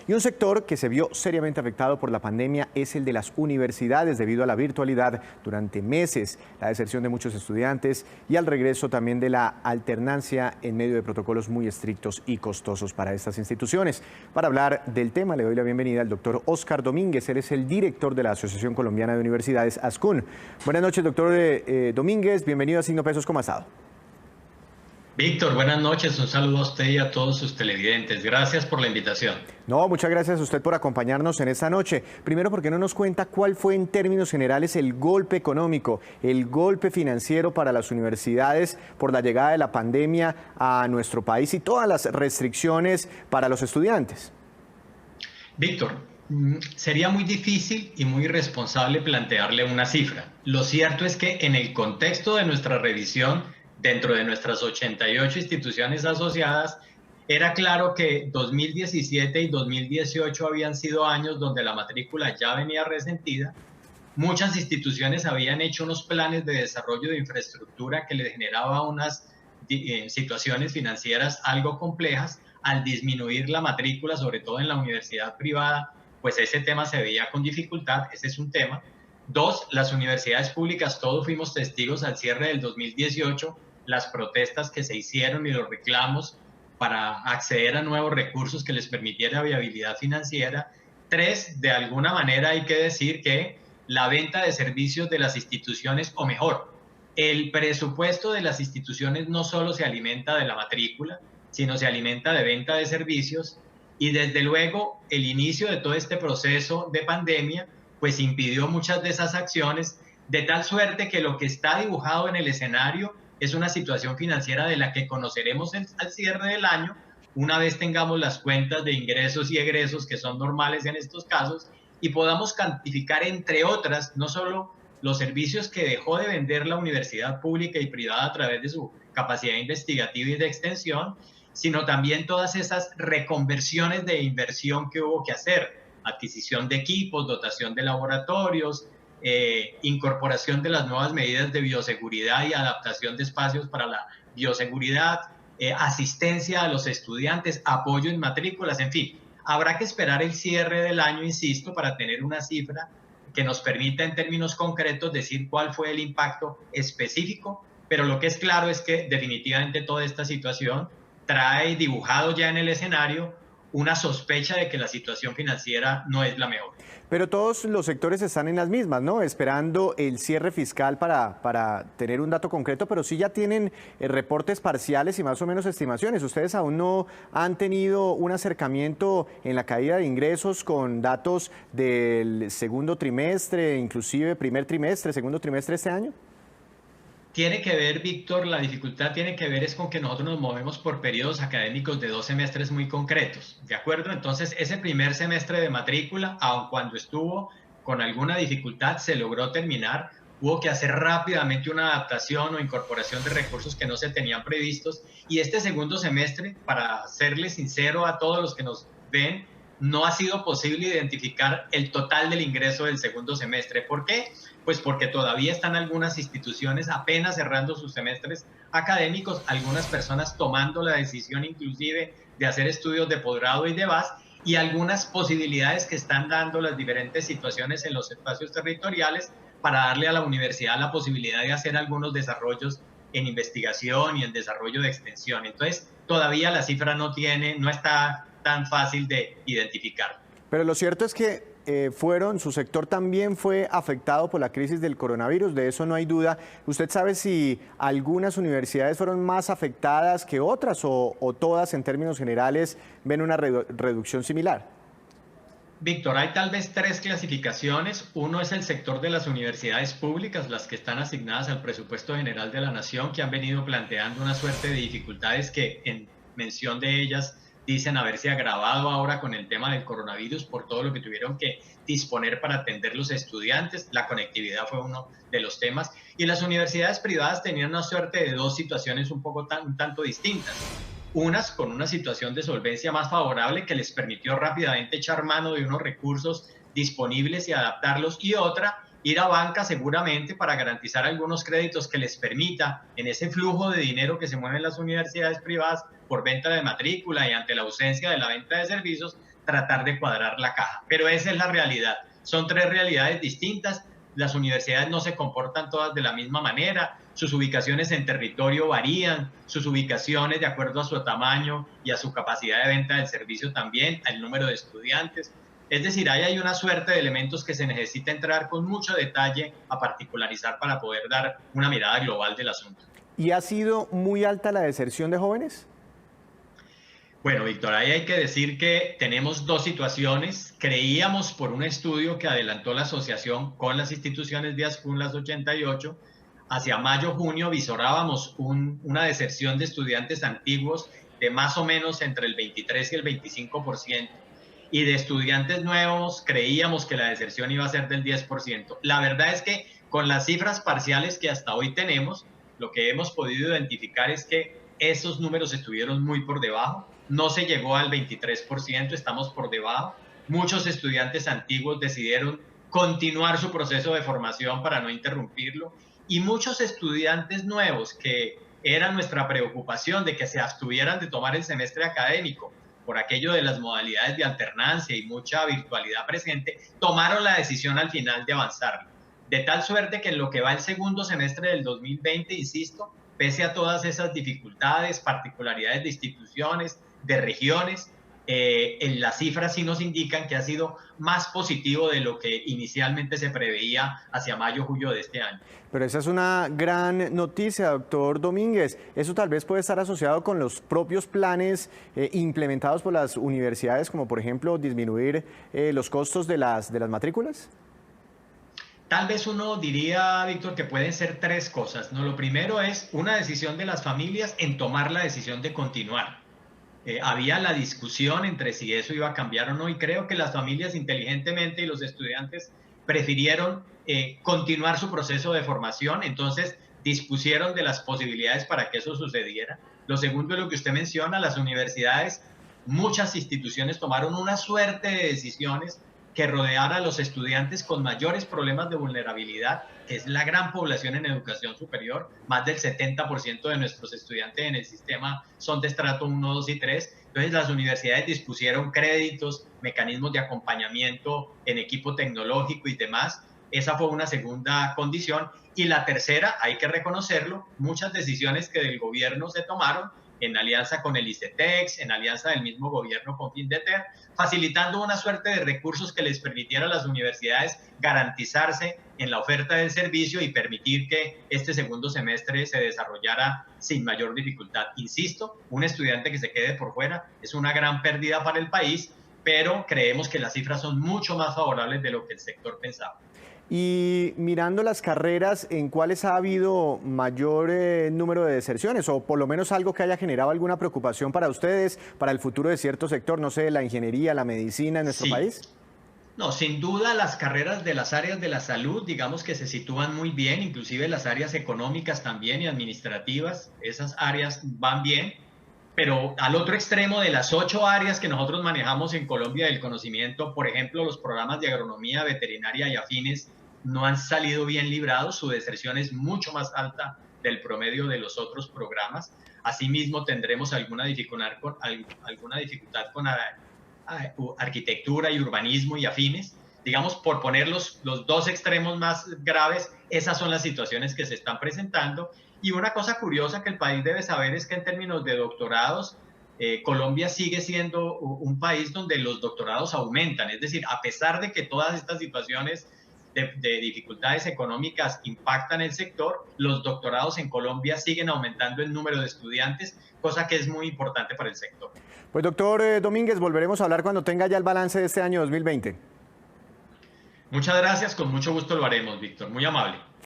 Y un sector que se vio seriamente afectado por la pandemia es el de las universidades debido a la virtualidad durante meses, la deserción de muchos estudiantes y al regreso también de la alternancia en medio de protocolos muy estrictos y costosos para estas instituciones. Para hablar del tema le doy la bienvenida al doctor Óscar Domínguez. Él es el director de la Asociación Colombiana de Universidades, ASCUN. Buenas noches, doctor Domínguez. Bienvenido a Signo Pesos. ¿Cómo ha estado? Víctor, buenas noches. Un saludo a usted y a todos sus televidentes. Gracias por la invitación. No, muchas gracias a usted por acompañarnos en esta noche. Primero, ¿por qué no nos cuenta cuál fue en términos generales el golpe económico, el golpe financiero para las universidades por la llegada de la pandemia a nuestro país y todas las restricciones para los estudiantes? Víctor, sería muy difícil y muy irresponsable plantearle una cifra. Lo cierto es que en el contexto de nuestra revisión, dentro de nuestras 88 instituciones asociadas, era claro que 2017 y 2018 habían sido años donde la matrícula ya venía resentida. Muchas instituciones habían hecho unos planes de desarrollo de infraestructura que les generaba unas situaciones financieras algo complejas. Al disminuir la matrícula, sobre todo en la universidad privada, pues ese tema se veía con dificultad. Ese es un tema. Dos, las universidades públicas, todos fuimos testigos al cierre del 2018, las protestas que se hicieron y los reclamos para acceder a nuevos recursos que les permitiera viabilidad financiera. Tres, de alguna manera hay que decir que la venta de servicios de las instituciones, o mejor, el presupuesto de las instituciones no solo se alimenta de la matrícula, sino se alimenta de venta de servicios, y desde luego el inicio de todo este proceso de pandemia pues impidió muchas de esas acciones, de tal suerte que lo que está dibujado en el escenario es una situación financiera de la que conoceremos al cierre del año, una vez tengamos las cuentas de ingresos y egresos que son normales en estos casos y podamos cuantificar, entre otras, no solo los servicios que dejó de vender la universidad pública y privada a través de su capacidad investigativa y de extensión, sino también todas esas reconversiones de inversión que hubo que hacer, adquisición de equipos, dotación de laboratorios, incorporación de las nuevas medidas de bioseguridad y adaptación de espacios para la bioseguridad, asistencia a los estudiantes, apoyo en matrículas, en fin. Habrá que esperar el cierre del año, insisto, para tener una cifra que nos permita en términos concretos decir cuál fue el impacto específico, pero lo que es claro es que definitivamente toda esta situación trae dibujado ya en el escenario una sospecha de que la situación financiera no es la mejor. Pero todos los sectores están en las mismas, ¿no? Esperando el cierre fiscal para tener un dato concreto, pero sí ya tienen reportes parciales y más o menos estimaciones. ¿Ustedes aún no han tenido un acercamiento en la caída de ingresos con datos del segundo trimestre, inclusive primer trimestre, segundo trimestre de este año? Tiene que ver, Víctor, la dificultad tiene que ver es con que nosotros nos movemos por periodos académicos de 2 semestres muy concretos, ¿de acuerdo? Entonces, ese primer semestre de matrícula, aun cuando estuvo con alguna dificultad, se logró terminar. Hubo que hacer rápidamente una adaptación o incorporación de recursos que no se tenían previstos. Y este segundo semestre, para serle sincero a todos los que nos ven, no ha sido posible identificar el total del ingreso del segundo semestre. ¿Por qué? Pues porque todavía están algunas instituciones apenas cerrando sus semestres académicos, algunas personas tomando la decisión inclusive de hacer estudios de posgrado y demás, y algunas posibilidades que están dando las diferentes situaciones en los espacios territoriales para darle a la universidad la posibilidad de hacer algunos desarrollos en investigación y en desarrollo de extensión. Entonces, todavía la cifra no está tan fácil de identificar. Pero lo cierto es que su sector también fue afectado por la crisis del coronavirus, de eso no hay duda. ¿Usted sabe si algunas universidades fueron más afectadas que otras o todas en términos generales ven una reducción similar? Víctor, hay tal vez 3 clasificaciones. Uno es el sector de las universidades públicas, las que están asignadas al presupuesto general de la nación, que han venido planteando una suerte de dificultades que en mención de ellas dicen haberse agravado ahora con el tema del coronavirus por todo lo que tuvieron que disponer para atender los estudiantes. La conectividad fue uno de los temas. Y las universidades privadas tenían una suerte de 2 situaciones un tanto distintas. Unas con una situación de solvencia más favorable que les permitió rápidamente echar mano de unos recursos disponibles y adaptarlos, y otra, ir a banca seguramente para garantizar algunos créditos que les permita, en ese flujo de dinero que se mueve en las universidades privadas por venta de matrícula y ante la ausencia de la venta de servicios, tratar de cuadrar la caja. Pero esa es la realidad. Son tres realidades distintas. Las universidades no se comportan todas de la misma manera, sus ubicaciones en territorio varían, sus ubicaciones de acuerdo a su tamaño y a su capacidad de venta del servicio también, al número de estudiantes. Es decir, ahí hay una suerte de elementos que se necesita entrar con mucho detalle a particularizar para poder dar una mirada global del asunto. ¿Y ha sido muy alta la deserción de jóvenes? Bueno, Víctor, ahí hay que decir que tenemos dos situaciones. Creíamos por un estudio que adelantó la asociación con las instituciones de ASCUN, las 88, hacia mayo-junio visorábamos una deserción de estudiantes antiguos de más o menos entre el 23 y el 25%. Y de estudiantes nuevos creíamos que la deserción iba a ser del 10%. La verdad es que con las cifras parciales que hasta hoy tenemos, lo que hemos podido identificar es que esos números estuvieron muy por debajo. No se llegó al 23%, estamos por debajo. Muchos estudiantes antiguos decidieron continuar su proceso de formación para no interrumpirlo. Y muchos estudiantes nuevos, que era nuestra preocupación de que se abstuvieran de tomar el semestre académico por aquello de las modalidades de alternancia y mucha virtualidad presente, tomaron la decisión al final de avanzar. De tal suerte que en lo que va el segundo semestre del 2020, insisto, pese a todas esas dificultades, particularidades de instituciones, de regiones, en las cifras sí nos indican que ha sido más positivo de lo que inicialmente se preveía hacia mayo-julio de este año. Pero esa es una gran noticia, doctor Domínguez. ¿Eso tal vez puede estar asociado con los propios planes implementados por las universidades, como por ejemplo disminuir los costos de las matrículas? Tal vez uno diría, Víctor, que pueden ser tres cosas, ¿no? Lo primero es una decisión de las familias en tomar la decisión de continuar. Había la discusión entre si eso iba a cambiar o no, y creo que las familias inteligentemente y los estudiantes prefirieron continuar su proceso de formación, entonces dispusieron de las posibilidades para que eso sucediera. Lo segundo es lo que usted menciona, las universidades, muchas instituciones tomaron una suerte de decisiones que rodeara a los estudiantes con mayores problemas de vulnerabilidad, que es la gran población en educación superior. Más del 70% de nuestros estudiantes en el sistema son de estrato 1, 2 y 3. Entonces las universidades dispusieron créditos, mecanismos de acompañamiento en equipo tecnológico y demás. Esa fue una segunda condición. Y la tercera, hay que reconocerlo, muchas decisiones que del gobierno se tomaron en alianza con el ICETEX, en alianza del mismo gobierno con Findeter, facilitando una suerte de recursos que les permitiera a las universidades garantizarse en la oferta del servicio y permitir que este segundo semestre se desarrollara sin mayor dificultad. Insisto, un estudiante que se quede por fuera es una gran pérdida para el país, pero creemos que las cifras son mucho más favorables de lo que el sector pensaba. Y mirando las carreras, ¿en cuáles ha habido mayor número de deserciones? O por lo menos algo que haya generado alguna preocupación para ustedes, para el futuro de cierto sector, no sé, la ingeniería, la medicina en nuestro país. No, sin duda las carreras de las áreas de la salud, digamos que se sitúan muy bien, inclusive las áreas económicas también y administrativas, esas áreas van bien. Pero al otro extremo de las 8 áreas que nosotros manejamos en Colombia del conocimiento, por ejemplo, los programas de agronomía, veterinaria y afines, no han salido bien librados, su deserción es mucho más alta del promedio de los otros programas. Asimismo, tendremos alguna dificultad con arquitectura y urbanismo y afines. Digamos, por poner los dos extremos más graves, esas son las situaciones que se están presentando. Y una cosa curiosa que el país debe saber es que en términos de doctorados, Colombia sigue siendo un país donde los doctorados aumentan. Es decir, a pesar de que todas estas situaciones de dificultades económicas impactan el sector, los doctorados en Colombia siguen aumentando el número de estudiantes, cosa que es muy importante para el sector. Pues doctor Domínguez, volveremos a hablar cuando tenga ya el balance de este año 2020. Muchas gracias, con mucho gusto lo haremos, Víctor, muy amable.